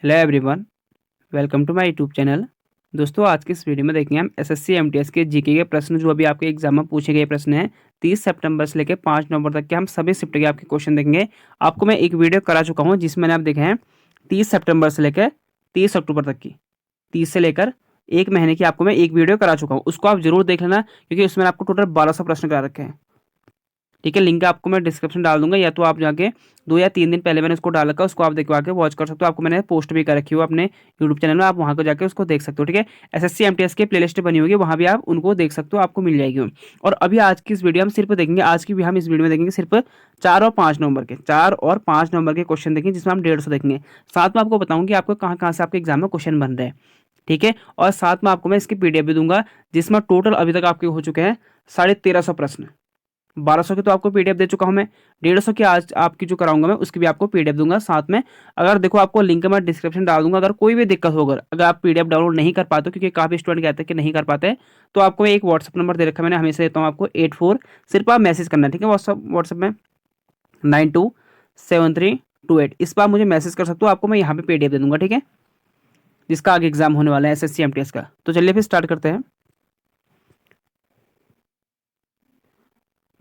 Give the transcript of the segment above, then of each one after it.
Hello everyone, welcome to my YouTube channel. दोस्तों, आज की इस वीडियो में देखेंगे हम एसएससी एमटीएस के जीके के प्रश्न जो अभी आपके एग्जाम में पूछे गए प्रश्न हैं। 30 सितंबर से लेकर 5 नवंबर तक के हम सभी शिफ्ट के आपके क्वेश्चन देखेंगे। आपको मैं एक वीडियो करा चुका हूं जिसमें मैंने आप देखे हैं 30 सितंबर से लेकर 30 अक्टूबर तक की, 30 से लेकर एक महीने की आपको मैं एक वीडियो करा चुका हूँ। उसको आप जरूर देख लेना क्योंकि उसमें आपको टोटल 1200 प्रश्न करा रखे हैं। ठीक है, लिंक आपको मैं डिस्क्रिप्शन डाल दूंगा, या तो आप जाके 2 या 3 दिन पहले मैंने उसको डाल रखा है, उसको आप देखवा के वॉच कर सकते हो। आपको मैंने पोस्ट भी कर रखी हो अपने यूट्यूब चैनल में, आप वहाँ को जाके उसको देख सकते हो। ठीक है, एसएससी एमटीएस की प्लेलिस्ट बनी होगी, वहाँ भी आप उनको देख सकते हो, आपको मिल जाएगी। और अभी आज की इस वीडियो हम सिर्फ देखेंगे, आज की भी हम इस वीडियो में देखेंगे सिर्फ 4 और 5 नवंबर के क्वेश्चन देखेंगे, जिसमें हम 150 देखेंगे। साथ में आपको बताऊंगी आपको कहाँ कहाँ से आपके एग्जाम में क्वेश्चन बन रहे हैं। ठीक है, और साथ में आपको मैं इसकी पीडीएफ भी दूंगा, जिसमें टोटल अभी तक आपके हो चुके हैं 1350 प्रश्न। 1200 की तो आपको पीडीएफ दे चुका हूं मैं, 150 की आज आपकी जो कराऊंगा मैं उसकी भी आपको पीडीएफ दूंगा साथ में। अगर देखो, आपको लिंक मैं डिस्क्रिप्शन डाल दूंगा। अगर कोई भी दिक्कत हो, अगर आप पीडीएफ डाउनलोड नहीं कर पाते हो, क्योंकि काफी स्टूडेंट कहते हैं कि नहीं कर पाते हैं, तो आपको मैं एक व्हाट्सअप नंबर दे रखा है, मैंने हमेशा देता हूँ आपको 84। सिर्फ आप मैसेज करना है। ठीक है, व्हाट्सअप में 927328 इस पर आप मुझे मैसेज कर सकते हो। आपको मैं यहाँ पे पीडीएफ दे दूंगा। ठीक है, जिसका आगे एग्जाम होने वाला है एसएससी एमटीएस का। तो चलिए फिर स्टार्ट करते हैं।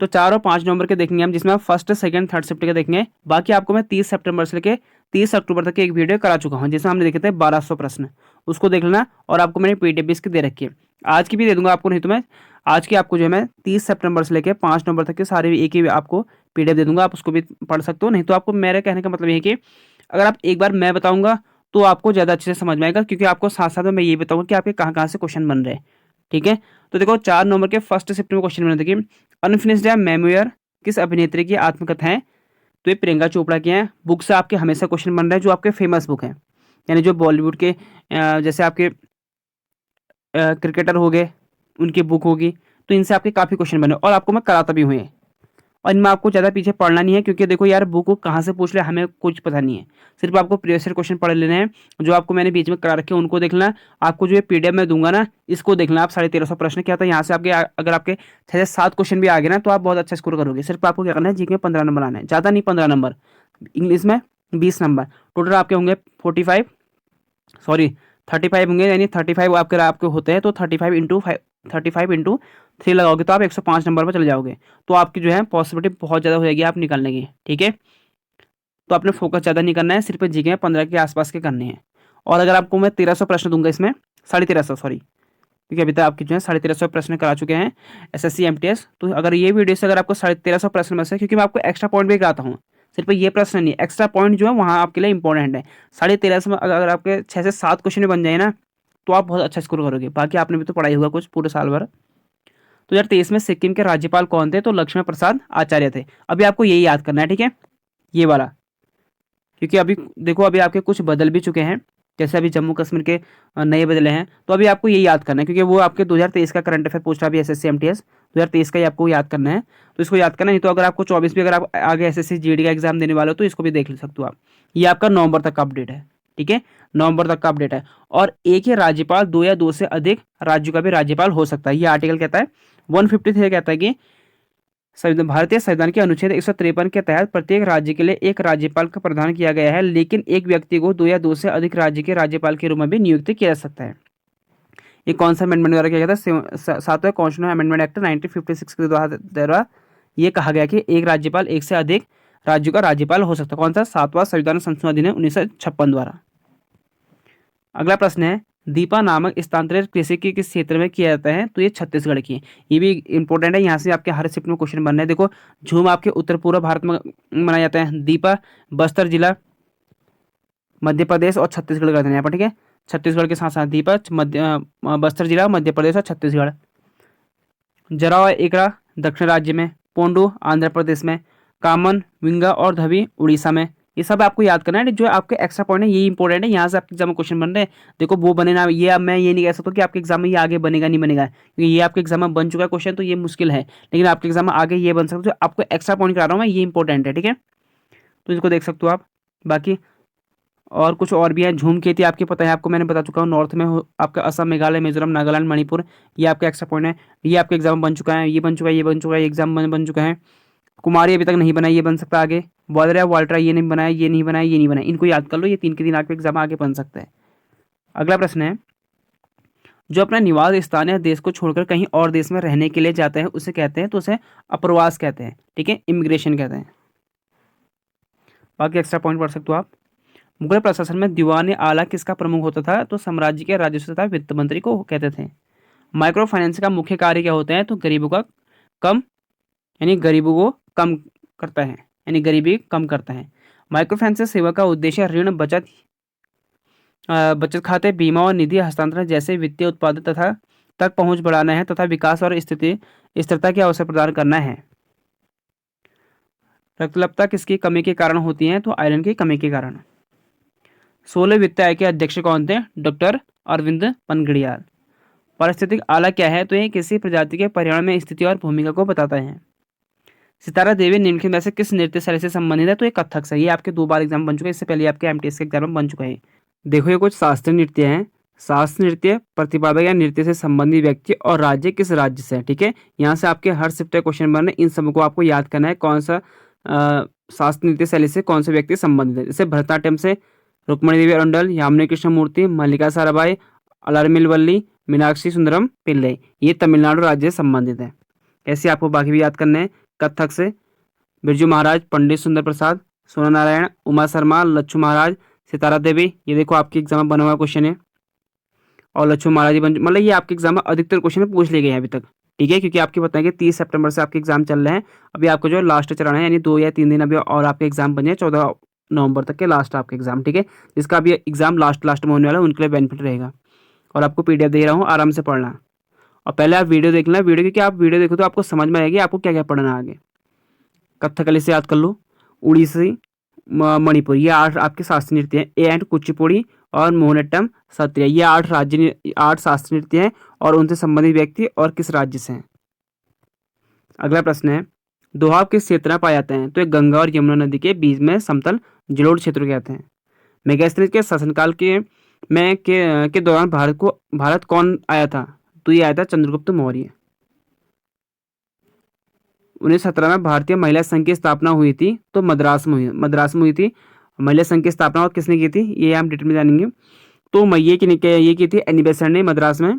तो 4 और 5 नवंबर के देखेंगे हम, जिसमें हम फर्स्ट सेकंड थर्ड शिफ्ट के देखेंगे। बाकी आपको मैं 30 सितंबर से लेकर 30 अक्टूबर तक की एक वीडियो करा चुका हूं, जिसमें हमने देखे थे 1200 प्रश्न। उसको देख लेना, और आपको मैंने पीडीएफ भी इसकी दे रखी है। आज की भी दे दूंगा आपको, नहीं तो मैं आज की आपको जो है मैं 30 सितंबर से लेकर 5 नवंबर तक के सारे एक ही आपको पीडीएफ दे दूंगा। आप उसको भी पढ़ सकते हो। नहीं तो आपको मेरे कहने का मतलब ये है कि अगर आप एक बार मैं बताऊंगा तो आपको ज़्यादा अच्छे से समझ में आएगा, क्योंकि आपको साथ साथ में मैं ये बताऊंगा कि आपके कहाँ कहाँ से क्वेश्चन बन रहे हैं। ठीक है, तो देखो 4 नवंबर के फर्स्ट शिफ्ट में क्वेश्चन बने। देखिए, अनफिनिश्ड मेमोयर किस अभिनेत्री की आत्मकथा है? तो ये प्रियंका चोपड़ा की हैं। बुक से आपके हमेशा क्वेश्चन बन रहे हैं जो आपके फेमस बुक हैं, यानी जो बॉलीवुड के जैसे आपके क्रिकेटर हो गए, उनकी बुक होगी। तो इनसे आपके काफ़ी क्वेश्चन बने, और आपको मैं कराता भी हुए हैं। और इनमें आपको ज़्यादा पीछे पढ़ना नहीं है, क्योंकि देखो यार, बुक को कहाँ से पूछ ले हमें कुछ पता नहीं है। सिर्फ आपको प्रीवियस ईयर क्वेश्चन पढ़ लेने हैं, जो आपको मैंने बीच में करा रखे हैं उनको देखना। आपको जो ये पीडीएफ में दूंगा ना, इसको देखना आप। 1350 प्रश्न क्या था यहाँ से आपके, अगर आपके 6 से 7 क्वेश्चन भी आ गए ना, तो आप बहुत अच्छा स्कोर करोगे। सिर्फ आपको क्या करना है, जीके में 15 नंबर आना है, ज़्यादा नहीं, 15 नंबर। इंग्लिश में 20 नंबर। टोटल आपके होंगे 45, सॉरी 35 होंगे, यानी 35 आपके आपके होते हैं। तो 35 इंटू 3 लगाओगे तो आप 105 नंबर पर चले जाओगे। तो आपकी जो है पॉसिबिलिटी बहुत ज़्यादा हो जाएगी आप निकालने की। ठीक है, तो आपने फोकस ज़्यादा नहीं करना है, सिर्फ जीके में 15 के आसपास के करने हैं। और अगर आपको मैं 1300 प्रश्न दूंगा इसमें, 1350 सॉरी, क्योंकि अभी तक आपकी जो है 1350 प्रश्न करा चुके हैं एसएससी एमटीएस। तो अगर ये वीडियो से अगर आपको 1350 प्रश्न में से, क्योंकि मैं आपको एक्स्ट्रा पॉइंट भी कराता हूँ, सिर्फ ये प्रश्न नहीं, एक्स्ट्रा पॉइंट जो है वहाँ आपके लिए इंपॉर्टेंट है। 1350 में अगर आपके 6 से 7 क्वेश्चन भी बन जाए ना, तो आप बहुत अच्छा स्कोर करोगे। बाकी आपने भी तो पढ़ाई होगा कुछ पूरे साल भर। 2023 में सिक्किम के राज्यपाल कौन थे? तो लक्ष्मण प्रसाद आचार्य थे। अभी आपको यही याद करना है। ठीक है, ये वाला, क्योंकि अभी देखो अभी आपके कुछ बदल भी चुके हैं, जैसे अभी जम्मू कश्मीर के नए बदले हैं। तो अभी आपको यही याद करना है, क्योंकि वो आपके 2023 का करंट अफेयर पूछ रहा है अभी एसएससी एमटीएस। 2023 का ही आपको याद करना है, तो इसको याद करना। नहीं तो अगर आपको 24 भी अगर आप आगे एसएससी जीडी का एग्जाम देने वाले हो, तो इसको भी देख सकते हो आप। ये आपका नवंबर तक का अपडेट है। ठीक है, नवंबर तक का अपडेट है। और एक ही राज्यपाल 2 या 2 से अधिक राज्यों का भी राज्यपाल हो सकता है। ये आर्टिकल कहता है 153 कहता है कि भारतीय संविधान के अनुच्छेद 153 के तहत प्रत्येक राज्य के लिए एक राज्यपाल का प्रावधान किया गया है, लेकिन एक व्यक्ति को 2 या 2 से अधिक राज्य के राज्यपाल के रूप में भी नियुक्त किया जा सकता है। ये कौन सा अमेंडमेंट द्वारा किया गया था? 7वें कॉन्स्टिट्यूशन अमेंडमेंट एक्ट 1956 के द्वारा ये कहा गया कि एक राज्यपाल एक से अधिक राज्यों का राज्यपाल हो सकता है। कौन सा? 7वां संविधान संशोधन अधिनियम 1956 द्वारा। अगला प्रश्न है, दीपा नामक स्थानांतरित कृषि के किस क्षेत्र में किया जाता है? तो ये छत्तीसगढ़ की है। ये भी इंपॉर्टेंट है, यहाँ से आपके हर शिफ्ट में क्वेश्चन बनना है। देखो, झूम आपके उत्तर पूर्व भारत में मनाया जाता है। दीपा बस्तर जिला, मध्य प्रदेश और छत्तीसगढ़ का यहाँ पर। ठीक है, छत्तीसगढ़ के साथ साथ दीपा बस्तर जिला, मध्य प्रदेश और छत्तीसगढ़। जरावा एकरा दक्षिण राज्य में, पोंडू आंध्र प्रदेश में, कामन विंगा और धवी उड़ीसा में। ये सब आपको याद करना है। जो आपके एक्स्ट्रा पॉइंट है ये इंपॉर्टेंट है, यहाँ से आपके एग्जाम में क्वेश्चन बन रहे हैं। देखो वो बने ना, ये अब मैं ये नहीं कह सकता कि आपके एग्जाम में ये आगे बनेगा नहीं बनेगा, क्योंकि ये आपके एग्जाम में बन चुका है क्वेश्चन, तो ये मुश्किल है। लेकिन आपके एग्जाम में आगे ये बन सकता है, जो आपको एक्स्ट्रा पॉइंट करा रहा हूँ मैं, ये इंपॉर्टेंट है। ठीक है, तो इसको देख सकते हो आप। बाकी और कुछ और भी है। झूम खेती आपके पता है, आपको मैंने बता चुका हूँ। नॉर्थ में आपका असम, मेघालय, मिजोरम, नागालैंड, मणिपुर। ये आपका एक्स्ट्रा पॉइंट है। ये आपके एग्जाम में बन चुका है, ये बन चुका है, ये बन चुका है, ये एग्जाम में बन चुका है। कुमारी अभी तक नहीं बनाई, ये बन सकता है आगे। वालरा वाल्ट्रा ये नहीं बनाया, ये नहीं बनाया, ये नहीं बनाया, इनको याद कर लो, ये 3 के 3 आपके एग्जाम आगे बन सकता है। अगला प्रश्न है, जो अपना निवास स्थान या देश को छोड़कर कहीं और देश में रहने के लिए जाते हैं उसे कहते हैं, तो उसे अप्रवास कहते हैं, ठीक है, इमिग्रेशन कहते हैं। बाकी एक्स्ट्रा पॉइंट पढ़ सकते हो आप। मुगल प्रशासन में दीवान आला किसका प्रमुख होता था, तो साम्राज्य के राजस्व तथा वित्त मंत्री को कहते थे। माइक्रो फाइनेंस का मुख्य कार्य क्या होता है, तो गरीबों का कम यानी गरीबों को कम करता है, यानी गरीबी कम करता है। माइक्रो फाइनेंस सेवा का उद्देश्य ऋण, बचत खाते, बीमा और निधि हस्तांतरण जैसे वित्तीय उत्पाद तथा तक पहुंच बढ़ाना है तथा विकास और स्थिरता के अवसर प्रदान करना है। रक्तलभता किसकी कमी के कारण होती है, तो आयरन की कमी के कारण। 16 वित्त आयोग के अध्यक्ष कौन थे, डॉक्टर अरविंद पनगड़ियाल। पारिस्थितिक आला क्या है, तो ये किसी प्रजाति के पर्यावरण में स्थिति और भूमिका को बताता है। सितारा देवी निम्नलिखित में से किस नृत्य शैली से संबंधित है, तो ये कथक से। ये आपके 2 बार एग्जाम बन चुका है, इससे पहले आपके एमटीएस के एग्जाम में बन चुका है। देखो ये कुछ शास्त्रीय नृत्य हैं। शास्त्रीय नृत्य प्रतिपादक या नृत्य से संबंधित व्यक्ति और राज्य किस राज्य से है, ठीक है। यहाँ से आपके हर शिफ्ट क्वेश्चन बने, इन सबको आपको याद करना है, कौन सा शास्त्रीय नृत्य शैली से कौन से व्यक्ति संबंधित है। जैसे भरतनाट्यम से रुक्मणी देवी अरुंडल, यामिनी कृष्ण मूर्ति, मल्लिका साराभाई, अलारमिल वल्ली, मीनाक्षी सुंदरम पिल्ले, ये तमिलनाडु राज्य से संबंधित है। ऐसे आपको बाकी भी याद करने हैं। कथक से बिरजू महाराज, पंडित सुंदर प्रसाद, सोना नारायण, उमा शर्मा, लच्छू महाराज, सितारा देवी, ये देखो आपके एग्जाम में बना हुआ क्वेश्चन है। और लक्ष्मण महाराज मतलब ये आपके एग्जाम में अधिकतर क्वेश्चन पूछ लिए गए हैं अभी तक, ठीक है, क्योंकि आपके बताएंगे 30 सितंबर से आपके एग्जाम चल रहे हैं। अभी आपको जो लास्ट चरण है, यानी 2 या 3 दिन अभी और आपके एग्जाम बन जाए, 14 नवंबर तक के लास्ट आपके एग्जाम, ठीक है। जिसका अभी एग्जाम लास्ट में होने वाला है, उनके लिए बेनिफिट रहेगा। और आपको पीडीएफ दे रहा हूँ, आराम से पढ़ना। और पहले आप वीडियो देख लेना, वीडियो क्योंकि आप वीडियो देखो तो आपको समझ में आएगी आपको क्या क्या पढ़ना है आगे। कथकली से याद कर लो, उड़ीसी, मणिपुर, ये 8 आपके शास्त्रीय नृत्य हैं। ए एंड कुचिपुड़ी और मोहनट्टम, सत्रिया, ये 8 शास्त्रीय नृत्य हैं और उनसे संबंधित व्यक्ति और किस राज्य से हैं। अगला प्रश्न है, दोआब किस क्षेत्र में पाए जाते हैं, तो ये गंगा और यमुना नदी के बीच में समतल जलोढ़ क्षेत्र कहते हैं। मेगास्थनीज के शासनकाल के दौरान भारत कौन आया था, तो ये आया था चंद्रगुप्त मौर्य। 1917 में भारतीय महिला संघ की स्थापना हुई थी, तो मद्रास में हुई थी महिला संघ की स्थापना। और किसने की थी, ये हम डिटेल में जानेंगे। तो ये की थी एनी बेसेंट ने मद्रास में।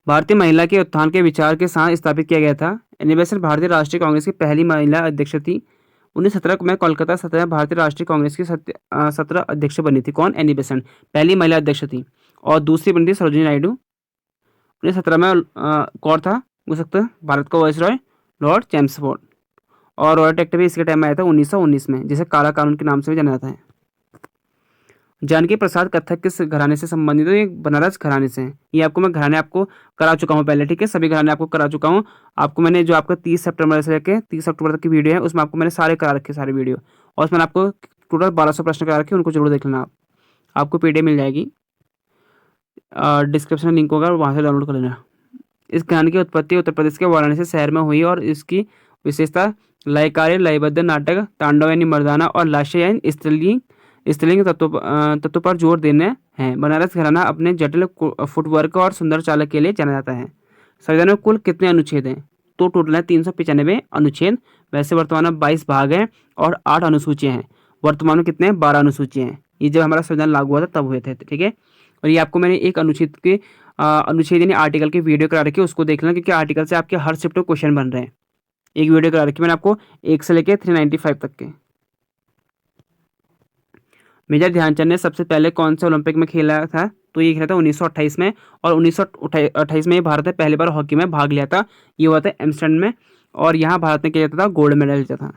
भारतीय महिला के उत्थान के विचार के साथ स्थापित किया गया था। एनी बेसेंट भारतीय राष्ट्रीय कांग्रेस की पहली महिला अध्यक्ष थी। 1917 में कोलकाता सतह में भारतीय राष्ट्रीय कांग्रेस की 17 अध्यक्ष बनी थी। कौन, एनी बेसेंट पहली महिला अध्यक्ष थी। और दूसरी बनी थी सरोजिनी नायडू। 1917 में कौन था, हो सकता है भारत का वायसरॉय लॉर्ड चैम्सफोर्ड। और रॉयल एक्ट भी इसके टाइम में आया था 1919 में, जिसे काला कानून के नाम से भी जाना जाता है। जानकी प्रसाद कथक किस घराने से संबंधित है, ये बनारस घराने से है। ये आपको मैं घराने आपको करा चुका हूँ पहले, ठीक है, सभी घराने आपको करा चुका हूँ। आपको मैंने जो आपका 30 सितंबर से लेकर 30 अक्टूबर तक की वीडियो है, उसमें आपको मैंने सारे करा रखे, सारे वीडियो। और उसमें आपको टोटल 1200 प्रश्न करा रखे, उनको जरूर देख लेना आप, आपको पीडीएफ मिल जाएगी, डिस्क्रिप्शन में लिंक होगा, वहाँ से डाउनलोड कर लेना। इस गाने की उत्पत्ति उत्तर प्रदेश के वाराणसी शहर में हुई और इसकी विशेषता लयकारी, लयबद्ध नाटक, तांडव यानी मर्दाना और लास्य यानी स्त्रीलिंग तत्व पर जोर देने हैं। बनारस घराना अपने जटिल फुटवर्क और सुंदर चालक के लिए जाना जाता है। संविधान में कुल कितने अनुच्छेद हैं, तो टोटल है 395 अनुच्छेद। वैसे वर्तमान में 22 भाग हैं और 8 अनुसूचियां हैं। वर्तमान में कितने हैं, 12 अनुसूचियां हैं। ये जब हमारा संविधान लागू हुआ था तब हुए थे, ठीक है। और ये आपको मैंने एक अनुच्छेद यानी आर्टिकल की वीडियो करा रखी है, उसको देख लेना, क्योंकि आर्टिकल से आपके हर शिफ्ट क्वेश्चन बन रहे हैं। एक वीडियो करा रखी मैंने आपको 1 से लेकर 395 तक के। मेजर ध्यानचंद ने सबसे पहले कौन से ओलंपिक में खेला था, तो ये खेला था 1928 में। और 1928 में भारत ने पहली बार हॉकी में भाग लिया था, ये हुआ था एम्स्टर्डम में। और यहाँ भारत ने क्या जीता था, गोल्ड मेडल जीता था।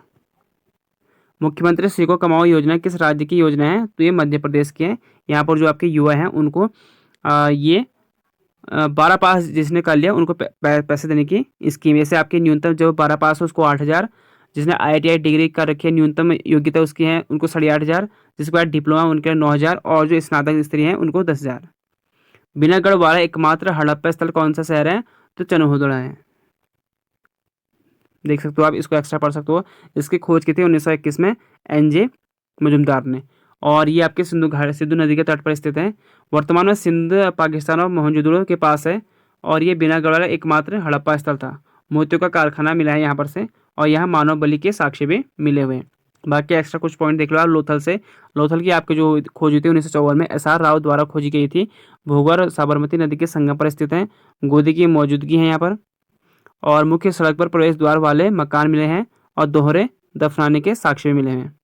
मुख्यमंत्री सीखो कमाओ योजना किस राज्य की योजना है, तो ये मध्य प्रदेश की है। यहाँ पर जो आपके युवा हैं उनको ये 12 पास जिसने कर लिया उनको पैसे देने की स्कीम। जैसे आपके न्यूनतम जो 12 पास हो उसको 8,000, जिसने IITI डिग्री कर रखी है न्यूनतम योग्यता उसकी है उनको 8,500, जिसके बाद डिप्लोमा उनके 9,000 और जो स्नातक स्त्री हैं उनको 10,000। बिनागढ़ वाला एकमात्र हड़प्पा स्थल कौन सा शहर है, तो चनहुदड़ा है। देख सकते हो आप, इसको एक्स्ट्रा पढ़ सकते हो। इसकी खोज की थी 1921 में NJ मजुमदार ने। और ये आपके सिंधु नदी के तट पर स्थित है। वर्तमान में सिंध पाकिस्तान और मोहनजोदड़ो के पास है। और ये बिनागढ़ वाला एकमात्र हड़प्पा स्थल था। मोतियों का कारखाना मिला है यहाँ पर से। और यहाँ मानव बलि के साक्ष्य भी मिले हुए हैं। बाकी एक्स्ट्रा कुछ पॉइंट देख लो आप लोथल से। लोथल की आपकी जो खोज हुई थी 1954 में SR राव द्वारा खोजी गई थी। भोगर साबरमती नदी के संगम पर स्थित है। गोदी की मौजूदगी है यहाँ पर। और मुख्य सड़क पर प्रवेश द्वार वाले मकान मिले हैं और दोहरे दफनाने के साक्ष्य भी मिले हैं।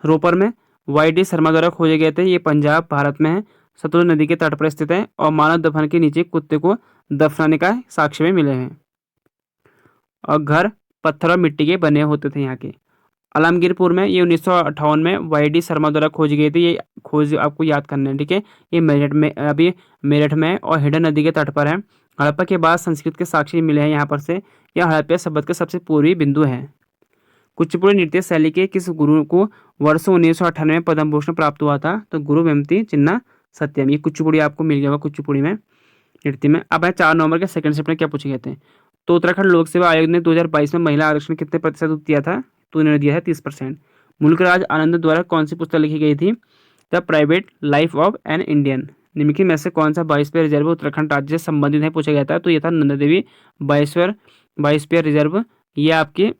रोपर में YD शर्मा द्वारा खोजे गए थे। ये पंजाब भारत में है। सतलुज नदी के तट पर स्थित है और मानव दफन के नीचे कुत्ते को दफनाने का साक्ष्य भी मिले हैं। और घर पत्थर और मिट्टी के बने होते थे यहाँ के। आलमगीरपुर में ये 1958 में YD शर्मा द्वारा खोजी गई थी। ये खोज आपको याद करना है, ठीक है। ये मेरठ में अभी मेरठ में और हिडन नदी के तट पर है। हड़प्पा के बाद संस्कृत के साक्ष्य मिले हैं यहाँ पर से। यह हड़प्पा सभ्यता का सबसे पूर्वी बिंदु है। कुचिपुड़ी नृत्य शैली के किस गुरु को वर्ष 1998 में पद्म भूषण प्राप्त हुआ था? तो गुरु वेम्पति चिन्ना सत्यम। ये कुचिपुड़ी आपको मिल जाएगा कुचिपुड़ी में नृत्य में। अब है 4 नवंबर के सेकंड शिफ्ट में क्या पूछे गए थे। तो उत्तराखंड लोक सेवा आयोग ने 2022 में महिला आरक्षण कितने प्रतिशत दिया था? तो उन्होंने दिया है 30%। मुल्कराज आनंद द्वारा कौन सी पुस्तक लिखी गई थी? The private life of an Indian. निम्नलिखित में से कौन सा बायोस्फीयर रिजर्व उत्तराखंड राज्य से संबंधित है पूछा गया था? तो ये था नंदा देवी बायोस्फीयर रिजर्व। ये आपके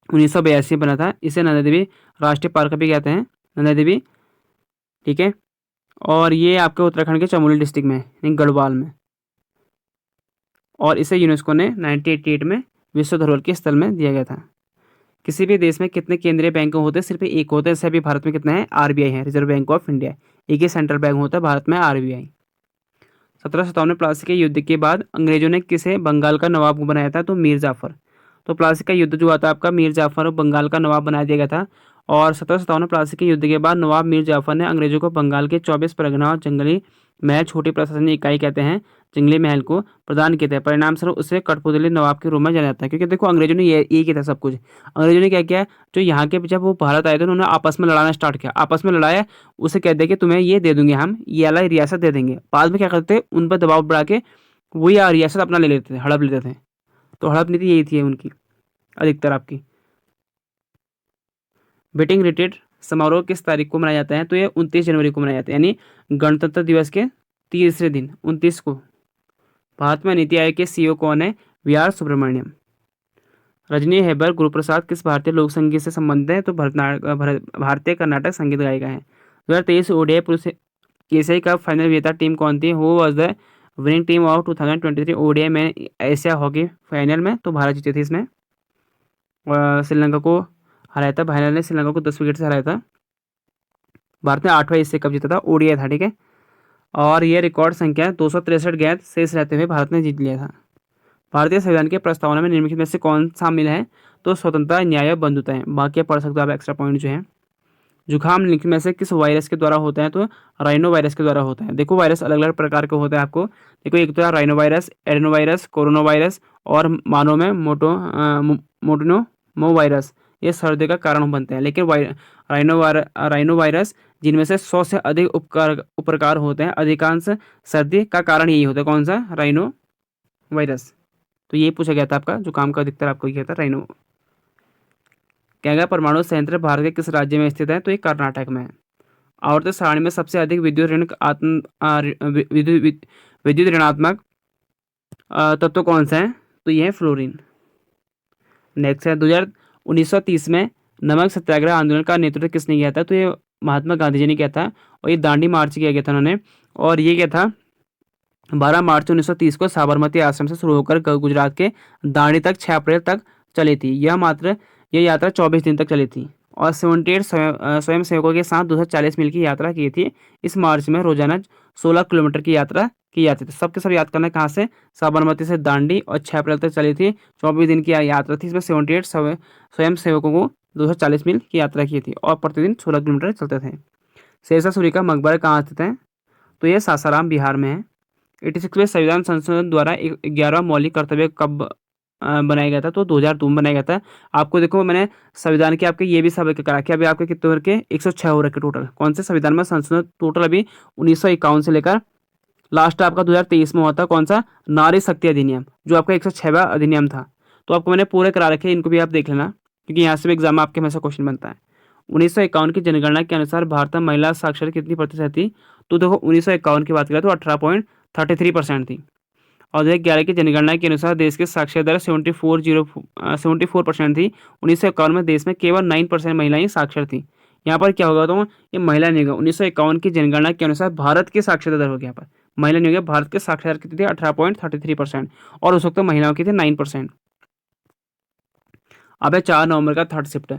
1982 बना था। इसे नंदा देवी राष्ट्रीय पार्क भी कहते हैं, नंदा देवी, ठीक है। और ये आपके उत्तराखंड के चमोली डिस्ट्रिक्ट में यानी गढ़वाल में। और इसे यूनेस्को ने 1988 में विश्व धरोहर के स्थल में दिया गया था। किसी भी देश में कितने केंद्रीय बैंक होते हैं? सिर्फ एक होते हैं। जैसे अभी भारत में कितने हैं? RBI है, रिजर्व बैंक ऑफ इंडिया। एक ही सेंट्रल बैंक होता है भारत में, RBI। 1757 में प्लासी के युद्ध के बाद अंग्रेजों ने किसे बंगाल का नवाब बनाया था? तो मीर जाफर। तो प्लासी का युद्ध जो हुआ था आपका, मीर जाफर और बंगाल का नवाब बना दिया गया था। और 1757 में प्लासी के युद्ध के बाद नवाब मीर जाफर ने अंग्रेजों को बंगाल के 24 परगना और जंगली महल, छोटी प्रशासनिक इकाई कहते हैं, जंगली महल को प्रदान किए थे। परिणाम स्वरूप उसे कठपुतली नवाब के रूप में जाना जाता है। क्योंकि देखो अंग्रेजों ने ये किया था सब कुछ। अंग्रेजों ने क्या किया, जो यहाँ के जब वो भारत आए थे उन्होंने आपस में लड़ाना स्टार्ट किया। आपस में लड़ाया, उसे कहते कि तुम्हें ये दे दूंगे, हम ये वाला रियासत दे देंगे। बाद में क्या करते, उन पर दबाव बढ़ा के वही रियासत अपना ले लेते थे, हड़प लेते थे। तो हड़प नीति यही थी उनकी अधिकतर आपकी। बेटिंग रिट्रीट समारोह किस तारीख को मनाया जाता है? तो ये 29 जनवरी को मनाया जाता है, यानी गणतंत्र दिवस के तीसरे दिन 29 को। भारत में नीति आयोग के CEO कौन है? VR सुब्रमण्यम। रजनी हेबर गुरुप्रसाद किस भारतीय लोक संगीत से संबंधित है? तो भारतीय कर्नाटक संगीत गायिका है। 2023 ODI पुरुष एशियाई कप फाइनल विजेता टीम कौन थी? Who was the winning team of 2023 ODI में एशिया हॉकी फाइनल में? तो भारत जीती थी इसमें। श्रीलंका को हराया था, फाइनल ने श्रीलंका को 10 विकेट से हराया था। भारत ने 8वां एशिया कप जीता था, ODI था, ठीक है। और ये रिकॉर्ड संख्या 263 गेंद शेष रहते हुए भारत ने जीत लिया था। भारतीय संविधान के प्रस्तावना में निम्नलिखित में से कौन शामिल है? तो स्वतंत्रता, न्याय और बंधुता है। बाकी पढ़ सकते हो आप एक्स्ट्रा पॉइंट जो है। जुकाम निम्नलिखित में से किस वायरस के द्वारा होता है? तो राइनो वायरस के द्वारा होता है। देखो वायरस अलग अलग प्रकार के होते हैं आपको। देखो एक तो है rhino virus, adeno virus, corona virus और मानव में मोटोनोमो वायरस। ये सर्दी का कारण बनते हैं। लेकिन राइनो वायरस जिनमें से 100 से अधिक उपप्रकार होते हैं। अधिकांश सर्दी का कारण यही होता है। कौन सा? Rhino virus. तो ये पूछा गया था आपका जुकाम का, अधिकतर आपको ये था राइनो। कैंगा परमाणु संयंत्र भारत के किस राज्य में स्थित है? तो ये कर्नाटक में है। आवर्त सारणी में सबसे अधिक विद्युत ऋणात्मक तत्व कौन सा है? तो ये है फ्लोरीन। नेक्स्ट है 1930 में नमक सत्याग्रह आंदोलन का नेतृत्व किसने किया था? तो ये महात्मा गांधी जी ने किया था। और ये दांडी मार्च किया गया था उन्होंने। और ये क्या था, 12 मार्च 1930 को साबरमती आश्रम से शुरू होकर गुजरात के दांडी तक 6 अप्रैल तक चली थी। यह यात्रा 24 दिन तक चली थी। और 78 स्वयं सेवकों के साथ 240 मील की यात्रा की थी। इस मार्च में रोजाना 16 किलोमीटर की यात्रा की जाती थी। सबके सब याद करना है कहाँ से? साबरमती से दांडी, और 6 अप्रैल तक चली थी। 24 दिन की यात्रा थी। इसमें 78 स्वयं सेवकों को 240 मील की यात्रा की थी और प्रतिदिन 16 किलोमीटर चलते थे। शेरशाह सूरी का मकबरा कहाँ स्थित है? तो यह सासाराम बिहार में है। 86वें संविधान संशोधन द्वारा 11वां मौलिक कर्तव्य कब बनाया गया था? तो 2002 में बनाया गया था। आपको देखो मैंने संविधान के आपके ये भी सब करा के अभी आपके कितने हो रखे? 106 हो रखे टोटल। कौन से संविधान में संशोधन टोटल अभी 1951 से लेकर लास्ट आपका 2023 में हुआ था। कौन सा? नारी शक्ति अधिनियम, जो आपका 106वां अधिनियम था। तो आपको मैंने पूरे करा रखे, इनको भी आप देख लेना क्योंकि यहाँ से भी एग्जाम में आपके हमेशा क्वेश्चन बनता है। 1951 की जनगणना के अनुसार भारत में महिला साक्षरता कितनी प्रतिशत थी? तो देखो 1951 की बात करें तो 18.33% थी। और 2011 की जनगणना के अनुसार देश की साक्षरता दर 74% थी। 1951 में देश में केवल 9% महिलाएं साक्षर थी। यहाँ पर क्या होगा, तो ये महिला नहीं होगा। 1951 की जनगणना के अनुसार भारत की साक्षरता दर होगी, यहाँ पर महिला नहीं होगी। भारत की साक्षरता कितनी थी? 18.33%, और उस वक्त तो महिलाओं की थी 9%। अब है 4 नवंबर का थर्ड शिफ्ट।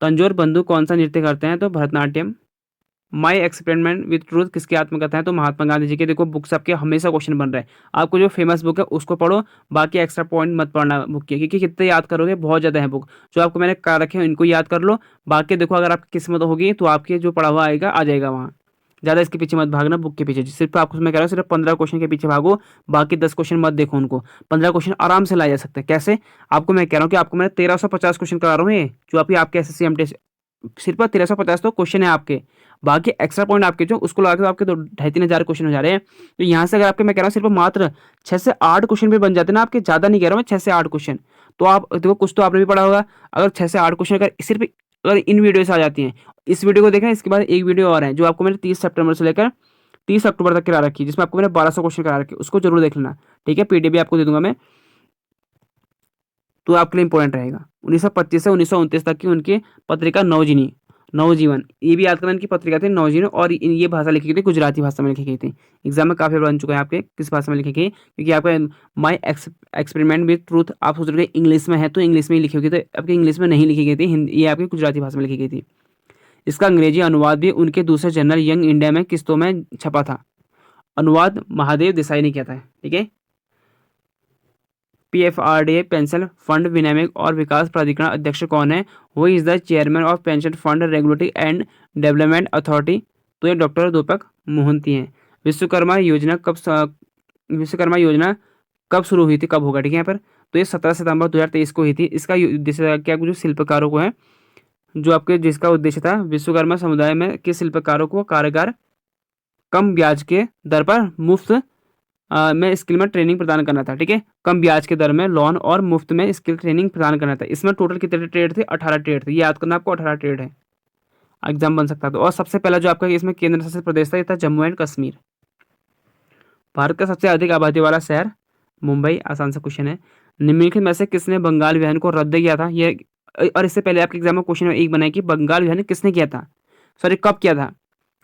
तंजौर बंधु कौन सा नृत्य करते हैं? तो Bharatanatyam. My experiment with truth किसकी आत्मकथा है? तो महात्मा गांधी जी के। देखो बुक्स आपके हमेशा क्वेश्चन बन रहे हैं, आपको जो फेमस बुक है उसको पढ़ो, बाकी एक्स्ट्रा पॉइंट मत पढ़ना बुक के, क्योंकि कितने याद करोगे, बहुत ज़्यादा है बुक। जो आपको मैंने कहा रखे हैं इनको याद कर लो, बाकी देखो अगर आपकी किस्मत होगी तो आपके जो पढ़ा हुआ आएगा आ जाएगा वहाँ। ज़्यादा इसके पीछे मत भागना, बुक के पीछे। सिर्फ आपको मैं कह रहा हूँ सिर्फ 15 क्वेश्चन के पीछे भागो, बाकी 10 क्वेश्चन मत देखो उनको। 15 क्वेश्चन आराम से लाए जा सकते हैं। कैसे? आपको मैं कह रहा हूँ कि आपको मैं 1350 क्वेश्चन करा रहा हूँ, ये जो आपके SSC MT सिर्फ 1350 तो क्वेश्चन है आपके, बाकी एक्स्ट्रा पॉइंट आपके जो उसको लगा के तो आपके 2-2,500 क्वेश्चन हो जा रहे हैं। तो यहाँ से अगर आपके मैं कह रहा हूँ सिर्फ मात्र 6 से 8 क्वेश्चन भी बन जाते हैं ना आपके, ज़्यादा नहीं कह रहा हूँ मैं, 6 से 8 क्वेश्चन, तो आप देखो कुछ तो आपने भी पढ़ा होगा। अगर 6 से 8 क्वेश्चन अगर इन वीडियो से आ जाती हैं, इस वीडियो को देखें, इसके बाद एक वीडियो और है जो आपको मैंने 30 सितंबर से लेकर 30 अक्टूबर तक करा रखी है, जिसमें आपको मैंने 1200 क्वेश्चन करा रखी है, उसको जरूर देख लेना। ठीक है, PDF भी आपको दे दूंगा मैं, तो आपके लिए इंपॉर्टेंट रहेगा। 1925 से 1929 तक की उनकी पत्रिका नवजीवन, ये भी याद करना, इनकी पत्रिका थी नवजीवन, और ये भाषा लिखी गई थी, गुजराती भाषा में लिखी गई थी। एग्जाम में काफी बन चुका है आपके किस भाषा में लिखी गई, क्योंकि आपका माई एक्सपेरिमेंट विद ट्रूथ आप सोच रहे इंग्लिश में है, तो इंग्लिश में ही लिखी होगी, तो आपकी इंग्लिश में नहीं लिखी गई थी, हिंदी, ये आपकी गुजराती भाषा में लिखी गई थी। इसका अंग्रेजी अनुवाद भी उनके दूसरे जर्नल यंग इंडिया में किस्तों में छपा था। अनुवाद महादेव देसाई ने किया था। ठीक है। PFRDA पेंशन फंड विनियामक और विकास प्राधिकरण अध्यक्ष कौन है? वो is the chairman of pension fund regulatory and development authority, तो ये डॉक्टर दीपक मोहंती हैं। विश्वकर्मा योजना कब शुरू हुई थी, कब होगा? ठीक है, यहाँ पर तो ये 17 सितंबर 2023 को हुई थी। इसका उद्देश्य क्या, जो शिल्पकारों को है, जो आपके जिसका उद्देश्य था विश्वकर्मा समुदाय में के शिल्पकारों को कारागार कम ब्याज के दर पर मुफ्त में स्किल में ट्रेनिंग प्रदान करना था। ठीक है, कम ब्याज के दर में लोन और मुफ्त में स्किल ट्रेनिंग प्रदान करना था। इसमें टोटल कितने ट्रेड थे? 18 ट्रेड थे। ये याद करना आपको, 18 ट्रेड है, एग्जाम बन सकता था। और सबसे पहला जो आपका इसमें केंद्र शासित प्रदेश था, ये था जम्मू एंड कश्मीर। भारत का सबसे अधिक आबादी वाला शहर मुंबई, आसान सा क्वेश्चन है। निम्नलिखित में से किसने बंगाल विभाजन को रद्द किया था? ये और इससे पहले आपके एग्जाम में क्वेश्चन एक बनाया कि बंगाल विभाजन किसने किया था, सॉरी कब किया था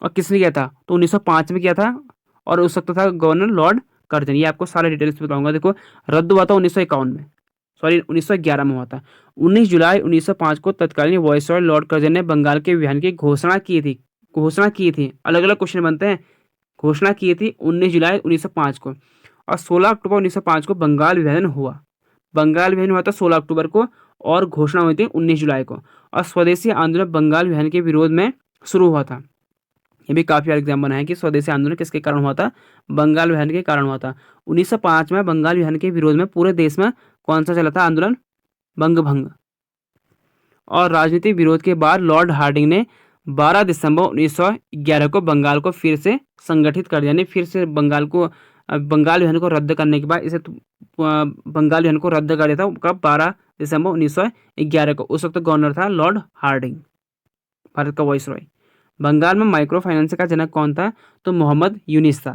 और किसने किया था? तो 1905 में किया था, और उस वक्त था गवर्नर लॉर्ड कर्जन। ये आपको सारे डिटेल्स बताऊंगा। देखो रद्द हुआ था 1951 में, सॉरी 1911 में हुआ था। 19 जुलाई 1905 को तत्कालीन वायसरॉय लॉर्ड कर्जन ने बंगाल के विभाजन की घोषणा की थी। अलग अलग क्वेश्चन बनते हैं। घोषणा की थी 19 जुलाई 1905 को, और 16 अक्टूबर 1905 को बंगाल विभाजन हुआ। बंगाल विभाजन हुआ था 16 अक्टूबर को, और घोषणा हुई थी 19 जुलाई को। और स्वदेशी आंदोलन बंगाल विभाजन के विरोध में शुरू हुआ था। ये भी काफी एग्जाम बना है कि स्वदेशी आंदोलन किसके कारण हुआ था? बंगाल विभाजन के कारण हुआ था। 1905 में बंगाल विभाजन के विरोध में पूरे देश में कौन सा चला था आंदोलन? बंग भंग। और राजनीतिक विरोध के बाद लॉर्ड हार्डिंग ने 12 दिसंबर 1911 को बंगाल को फिर से संगठित कर दिया, यानी फिर से बंगाल विभाजन को रद्द करने के बाद इसे बंगाल विभाजन को रद्द कर दिया था। कब? 12 दिसंबर 1911 को। उस वक्त गवर्नर था लॉर्ड हार्डिंग, भारत का वाइसरॉय। बंगाल में माइक्रो फाइनेंस का जनक कौन था? तो मोहम्मद यूनिस था।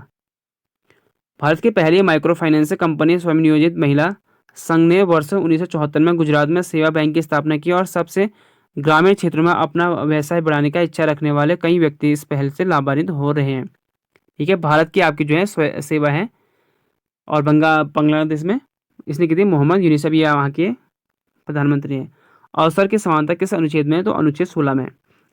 भारत की पहली माइक्रो फाइनेंस कंपनी स्वयं नियोजित महिला संघ ने वर्ष 1974 में गुजरात में सेवा बैंक की स्थापना की, और सबसे ग्रामीण क्षेत्रों में अपना व्यवसाय बढ़ाने का इच्छा रखने वाले कई व्यक्ति इस पहल से लाभान्वित हो रहे हैं। ठीक है, भारत की आपकी जो है सेवा है, और बांग्लादेश में इसने की थी मोहम्मद यूनिस, भी वहाँ के प्रधानमंत्री हैं। अवसर की समानता किस अनुच्छेद में? तो अनुच्छेद 16 में।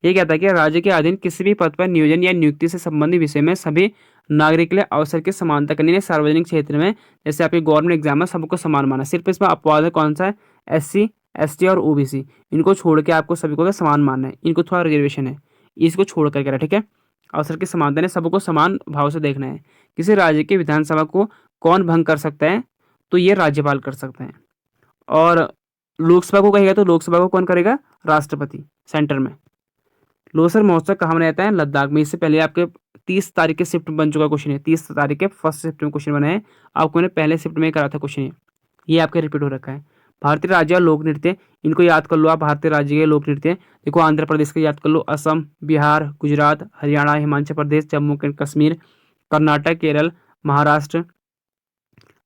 ये कहता है कि राज्य के अधीन किसी भी पद पर नियोजन या नियुक्ति से संबंधित विषय में सभी नागरिक के लिए अवसर की समानता करनी है। सार्वजनिक क्षेत्र में जैसे आपके गवर्नमेंट एग्जाम में सबको समान माना। सिर्फ इसमें अपवाद है कौन सा है? SC ST और OBC, इनको छोड़ के आपको सभी को समान मानना है। इनको थोड़ा रिजर्वेशन है, इसको छोड़ करके रहा। ठीक है, अवसर की समानता ने सबको समान भाव से देखना है। किसी राज्य की विधानसभा को कौन भंग कर सकता है? तो ये राज्यपाल कर सकते हैं। और लोकसभा को कहेगा तो लोकसभा को कौन करेगा? राष्ट्रपति, सेंटर में। लोसर महोत्सव कहाँ मनाया जाता है? लद्दाख में। इससे पहले आपके 30 तारीख के शिफ्ट बन चुका क्वेश्चन है, 30 तारीख के फर्स्ट शिफ्ट में क्वेश्चन बना है, आपको मैंने पहले शिफ्ट में करा था क्वेश्चन, ये आपके रिपीट हो रखा है। भारतीय राज्य और लोक नृत्य, इनको याद कर लो आप। भारतीय राज्य के लोक नृत्य देखो, आंध्र प्रदेश का याद कर लो, असम, बिहार, गुजरात, हरियाणा, हिमाचल प्रदेश, जम्मू कश्मीर, कर्नाटक, केरल, महाराष्ट्र,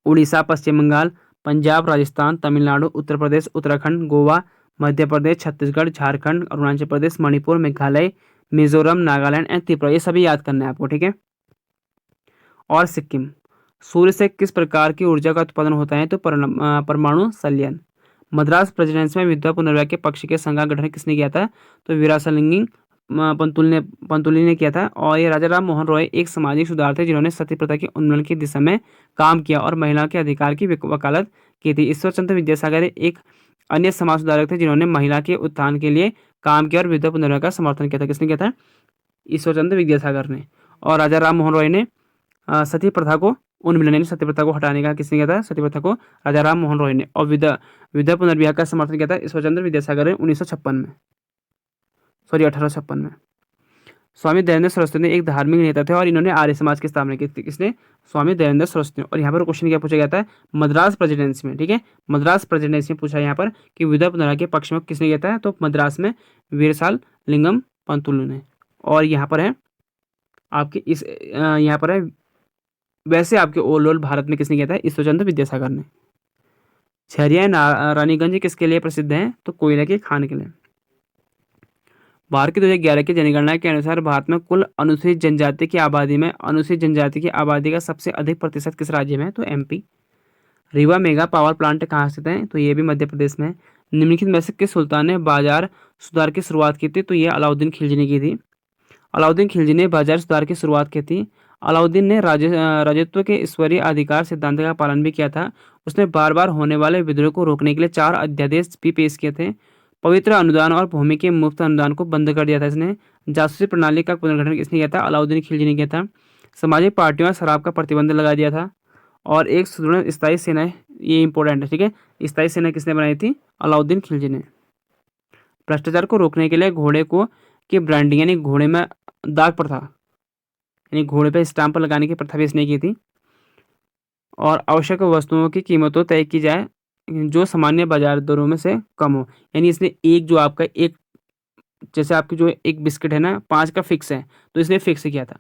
उड़ीसा, पश्चिम बंगाल, पंजाब, राजस्थान, तमिलनाडु, उत्तर प्रदेश, उत्तराखंड, गोवा, मध्य प्रदेश, छत्तीसगढ़, झारखंड, अरुणाचल प्रदेश, मणिपुर, मेघालय, मिजोरम, नागालैंड एंड त्रिपुरा, ये सभी याद करना है आपको, ठीक है। और सिक्किम। सूर्य से किस प्रकार की ऊर्जा का उत्पादन होता है? तो परमाणु संलयन। मद्रास प्रेसिडेंसी में विधवा पुनर्विवाह के पक्ष के संघ का गठन किसने किया था? तो वीरासलिंगी पंतुली ने किया था। और ये राजा राम मोहन रॉय एक सामाजिक सुधार थे जिन्होंने सती प्रथा के उन्मूलन की दिशा में काम किया और महिलाओं के अधिकार की वकालत की थी। ईश्वर चंद्र विद्यासागर एक अन्य समाज सुधारक थे जिन्होंने महिला के उत्थान के लिए काम किया और विधवा पुनर्विवाह का समर्थन किया था। किसने किया था? ईश्वर चंद्र विद्यासागर ने। और राजा राम मोहन रॉय ने सती प्रथा को उन्मूलन यानी सती प्रथा को हटाने का किसने किया था? सती प्रथा को राजा राम मोहन रॉय ने। और विधवा पुनर्विवाह का समर्थन किया था ईश्वर चंद्र विद्यासागर ने 1956 में, सॉरी 1856 में। स्वामी दयानंद सरस्वती ने एक धार्मिक नेता थे और इन्होंने आर्य समाज की स्थापना की थी। किसने? स्वामी दयानंद सरस्वती ने। और यहाँ पर क्वेश्चन क्या पूछा गया था? मद्रास प्रेसिडेंसी में, ठीक है, मद्रास प्रेसिडेंसी में पूछा यहाँ पर कि विधवा पुनर्विवाह के पक्ष में किसने किया था? तो मद्रास में वीरसाल लिंगम पंतुलु ने। और यहाँ पर है आपके इस यहाँ पर है वैसे आपके ओवरऑल भारत में किसने किया था? ईश्वर चंद्र विद्यासागर ने। छरिया रानीगंज किसके लिए प्रसिद्ध है? तो कोयले के खान के लिए। भारत की 2011 की जनगणना के अनुसार भारत में कुल अनुसूचित जनजाति की आबादी में अनुसूचित जनजाति की आबादी का सबसे अधिक प्रतिशत किस राज्य में है? तो MP. Rewa mega power plant कहाँ स्थित है? तो ये भी मध्य प्रदेश में है। निम्नलिखित में से किस सुल्तान ने बाजार सुधार की शुरुआत की थी? तो ये अलाउद्दीन खिलजी ने की थी। अलाउद्दीन खिलजी ने बाजार सुधार की शुरुआत की थी। अलाउद्दीन ने राजत्व के ईश्वरीय अधिकार सिद्धांत का पालन भी किया था। उसने बार बार होने वाले विद्रोह को रोकने के लिए 4 अध्यादेश भी पेश किए थे। पवित्र अनुदान और भूमि के मुफ्त अनुदान को बंद कर दिया था इसने। जासूसी प्रणाली का पुनर्गठन किसने किया था? अलाउद्दीन खिलजी ने किया था। सामाजिक पार्टियों और शराब का प्रतिबंध लगा दिया था। और एक सुदृढ़ स्थायी सेना, ये इंपॉर्टेंट है, ठीक है, स्थायी सेना किसने बनाई थी? अलाउद्दीन खिलजी ने। भ्रष्टाचार को रोकने के लिए घोड़े को की ब्रांडिंग यानी घोड़े में दाग प्रथा यानी घोड़े पे स्टाम्प लगाने की प्रथा भी इसने की थी। और आवश्यक वस्तुओं की कीमतों तय की जाए जो सामान्य बाजार दरों में से कम हो। यानी इसने एक जो आपका एक जैसे आपकी जो एक बिस्किट है ना 5 का फिक्स है तो इसने फिक्स किया था,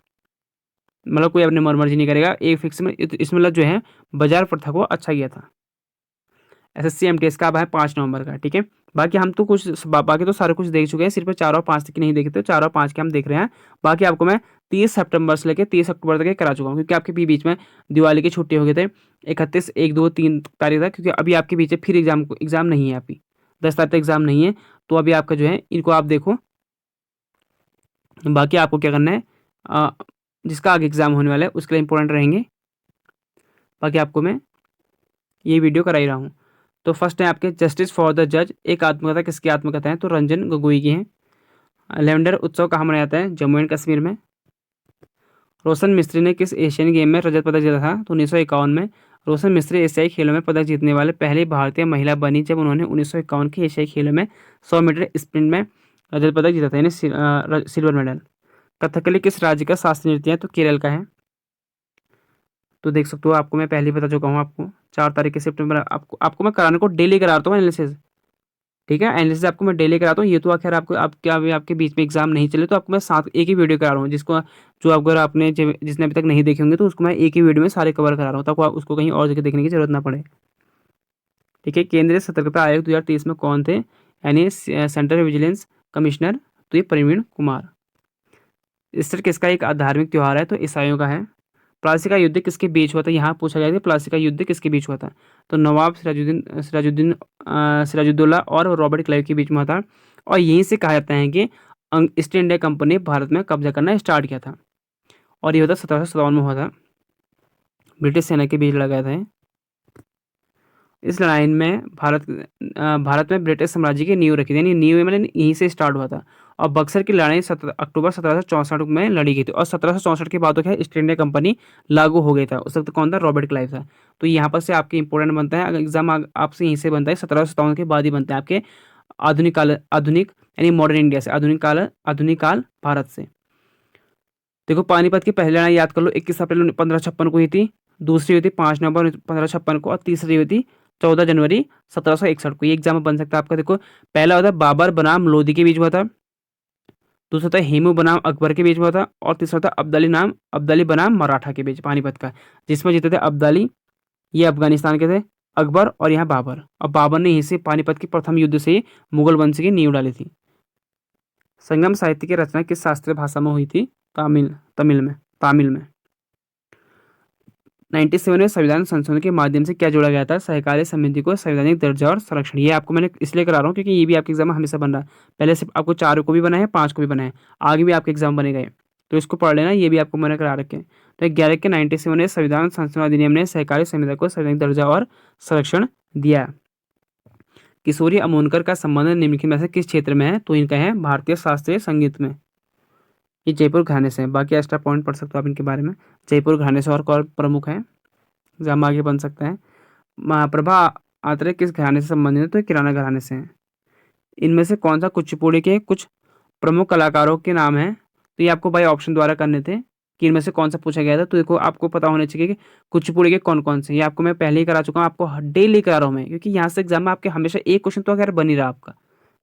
मतलब कोई अपने मर्जी नहीं करेगा, एक फिक्स में इसमें मतलब जो है बाजार प्रथा को अच्छा किया था। एसएससी एमटीएस का अब है 5 नवंबर का, ठीक है। बाकी हम तो कुछ बाकी तो सारे कुछ देख चुके हैं, सिर्फ 4 और 5 तक की नहीं देखे, तो 4 और 5 के हम देख रहे हैं। बाकी आपको मैं 30 सितंबर से लेकर 30 अक्टूबर तक करा चुका हूँ क्योंकि आपके बीच में दिवाली की छुट्टी हो गए थे। 31, 1, 2, 3 तारीख तक, क्योंकि अभी आपके बीच में फिर एग्जाम नहीं है, अभी 10 तारीख तक एग्जाम नहीं है। तो अभी आपका जो है इनको आप देखो। बाकी आपको क्या करना है, जिसका आगे एग्जाम होने वाला है उसके लिए इंपॉर्टेंट रहेंगे। बाकी आपको मैं ये वीडियो करा ही रहा हूँ। तो फर्स्ट है आपके जस्टिस फॉर द जज, एक आत्मकथा किसकी आत्मकथा है? तो रंजन गोगोई की है। लेवेंडर उत्सव कहाँ मनाया जाता है? जम्मू एंड कश्मीर में। रोशन मिस्त्री ने किस एशियन गेम में रजत पदक जीता था? तो 1951 में। रोशन मिस्त्री एशियाई खेलों में पदक जीतने वाले पहली भारतीय महिला बनी जब उन्होंने 1951 के एशियाई खेलों में 100 मीटर स्प्रिंट में रजत पदक जीता था, यानी सिल्वर मेडल। कथकली किस राज्य का शास्त्रीय नृत्य है? तो केरल का है। तो देख सकते हो, आपको मैं पहले ही बता चुका हूँ, आपको 4 तारीख के सितंबर आपको मैं कराने को डेली कराता हूँ एनालिसिस, ठीक है। एनालिसिस आपको मैं डेली कराता हूँ। ये तो आखिर आपको आपके बीच में एग्जाम नहीं चले तो आपको मैं साथ एक ही वीडियो करा रहा हूँ, जिसको जो अगर आपने जिसने अभी तक नहीं देखे होंगे तो उसको मैं एक ही वीडियो में सारे कवर करा रहा हूँ ताकि उसको कहीं और जगह देखने की जरूरत ना पड़े, ठीक है। केंद्रीय सतर्कता आयोग 2023 में कौन थे? यानी सेंट्रल विजिलेंस कमिश्नर, तो ये प्रवीण कुमार। ईस्टर किसका एक धार्मिक त्यौहार है? तो ईसाइयों का है। प्लासी का युद्ध किसके बीच हुआ था? यहाँ पूछा गया था प्लासी का युद्ध किसके बीच हुआ था? तो नवाब सिराजुद्दौला और रॉबर्ट क्लाइव के बीच में हुआ था। और यहीं से कहा जाता है कि ईस्ट इंडिया कंपनी भारत में कब्जा करना स्टार्ट किया था। और ये होता 1757 में हुआ था, ब्रिटिश सेना के बीच लड़ा गया था। इस लड़ाई में भारत में ब्रिटिश साम्राज्य की नींव रखी थी, यानी नींव मतलब यहीं से स्टार्ट हुआ था। और बक्सर की लड़ाई अक्टूबर 1764 में लड़ी गई थी। और 1764 के बाद तो क्या ईस्ट इंडिया कंपनी लागू हो गई था। उस वक्त कौन था? रॉबर्ट क्लाइव था। तो यहाँ पर से आपके इंपॉर्टेंट बनता है, अगर एग्जाम आपसे यहीं से बनता है 1757 के बाद ही बनता है आपके आधुनिक यानी मॉडर्न इंडिया से, आधुनिक काल भारत से। देखो पानीपत की पहली लड़ाई याद कर लो, 21 अप्रैल 1556 को हुई थी। दूसरी हुई थी 5 नवंबर 1556 को। और तीसरी हुई थी 14 जनवरी 1761 को। ये एग्जाम में बन सकता है आपका। देखो पहला होता है बाबर बनाम लोधी के बीच हुआ था, दूसरा था हेमू बनाम अकबर के बीच हुआ था, और तीसरा था अब्दाली बनाम मराठा के बीच पानीपत का, जिसमें जीते थे अब्दाली। ये अफगानिस्तान के थे अकबर और यहाँ बाबर। और बाबर ने यहीं से पानीपत के प्रथम युद्ध से ही मुगल वंश की नींव डाली थी। संगम साहित्य की रचना किस शास्त्रीय भाषा में हुई थी? तमिल में। 97 में संविधान संशोधन के माध्यम से क्या जोड़ा गया था? सहकारी समिति को संवैधानिक दर्जा और संरक्षण। ये आपको मैंने इसलिए करा रहा हूँ क्योंकि ये भी आपके एग्जाम में हमेशा बन रहा है। पहले सिर्फ आपको 4 को भी बना है, 5 को भी बना है, आगे भी आपके एग्जाम बनेगा ये। तो इसको पढ़ लेना, ये भी आपको मैंने करा रखे हैं। तो 11 के 97 में संविधान संशोधन अधिनियम ने सहकारी समिति को संवैधानिक दर्जा और संरक्षण दिया। किशोरी अमोनकर का संबंध निम्नलिखित में से किस क्षेत्र में है? तो इनका है भारतीय शास्त्रीय संगीत में। ये जयपुर घराने से है। बाकी एक्स्ट्रा पॉइंट पढ़ सकते हो आप इनके बारे में। जयपुर घराने से और कौन प्रमुख है, एग्जाम आगे बन सकता है। महाप्रभा आत्रेय किस घराने से संबंधित है? तो ये किराना घराने से है। इनमें से कौन सा कुचिपुड़ी के कुछ प्रमुख कलाकारों के नाम है? तो ये आपको बाई ऑप्शन द्वारा करने थे कि इनमें से कौन सा पूछा गया था। तो देखो आपको पता होना चाहिए कि कुचिपुड़ी के कौन कौन से। ये आपको मैं पहले ही करा चुका हूँ, आपको डेली करा रहा हूँ मैं, क्योंकि यहाँ से एग्जाम में आपके हमेशा एक क्वेश्चन तो अगर बन ही रहा आपका,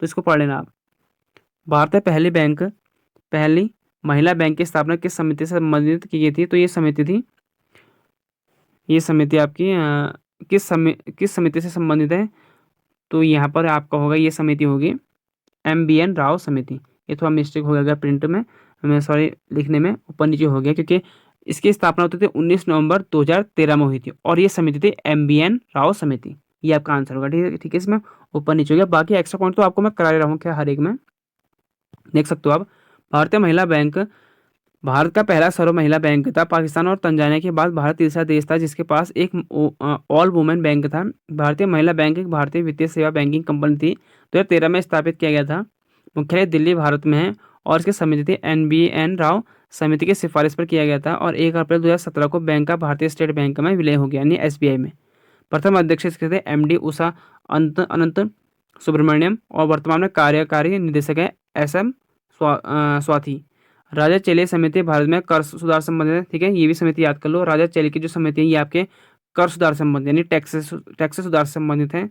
तो इसको पढ़ लेना आप। भारत में पहली महिला बैंक की स्थापना किस समिति से संबंधित की गई थी? तो ये समिति आपकी किस समिति से संबंधित है? तो यहाँ पर आपका होगा, ये समिति होगी MBN राव समिति। ये थोड़ा मिस्टेक हो गया प्रिंट में, मैं सॉरी लिखने में ऊपर नीचे हो गया, क्योंकि इसकी स्थापना होती थी 19 नवंबर 2013 में हुई थी और ये समिति थी MBN राव समिति। ये आपका आंसर होगा। ठीक है, इसमें ऊपर नीचे हो गया। बाकी एक्स्ट्रा पॉइंट तो आपको मैं करा रहा हूँ क्या हर एक में, देख सकते हो आप। भारतीय महिला बैंक भारत का पहला सर्व महिला बैंक था। पाकिस्तान और तंजानिया के बाद भारत तीसरा देश था जिसके पास एक ऑल वुमेन बैंक था। भारतीय महिला बैंक एक भारतीय वित्तीय सेवा बैंकिंग कंपनी थी। 2013 में स्थापित किया गया था। मुख्यालय दिल्ली भारत में है और इसकी समिति थी NBN राव समिति की सिफारिश पर किया गया था और 1 अप्रैल 2017 को बैंक का भारतीय स्टेट बैंक में विलय हो गया, यानी SBI में। प्रथम अध्यक्ष इसके थे MD उषा अनंत सुब्रमण्यम और वर्तमान में कार्यकारी निदेशक है SM स्वाति। राजा चेले समिति भारत में कर सुधार संबंधित है। ठीक है, ये भी समिति याद कर लो। राजा चेले की जो समिति है ये आपके कर सुधार संबंधित यानी टैक्स सुधार से संबंधित है।